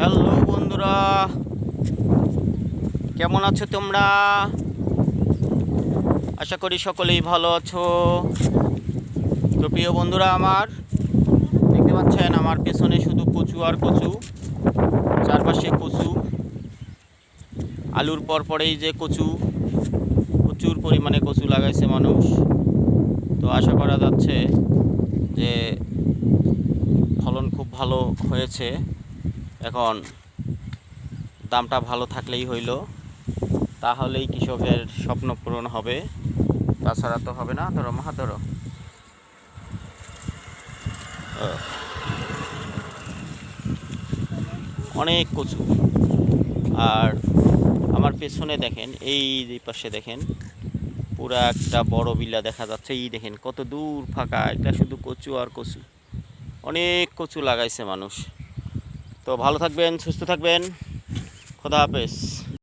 Hello বন্ধুরা, কেমন আছো তোমরা? আশা করি সকলেই ভালো আছো। তো প্রিয় বন্ধুরা, আমার দেখতে পাচ্ছেন আমার পেছনে শুধু কচু আর কচু, চারপাশে কচু। আলুর পরেই যে কচু, প্রচুর পরিমাণে কচু লাগাইছে মানুষ। তো আশা করা যাচ্ছে যে ফলন খুব ভালো হয়েছে। এখন দামটা ভালো থাকলেই হইল, তাহলেই কৃষকের স্বপ্ন পূরণ হবে, তাছাড়া তো হবে না। ধরো মাহা ধরো। অনেক কচু। আর আমার পেছনে দেখেন, এই যে পাশে দেখেন, পুরা একটা বড় বিলা দেখা যাচ্ছে। এই দেখেন কত দূর ফাঁকা, এটা শুধু কচু আর কচু। অনেক কচু লাগাইছে মানুষ। তো ভালো থাকবেন, সুস্থ থাকবেন। খোদা হাফেজ।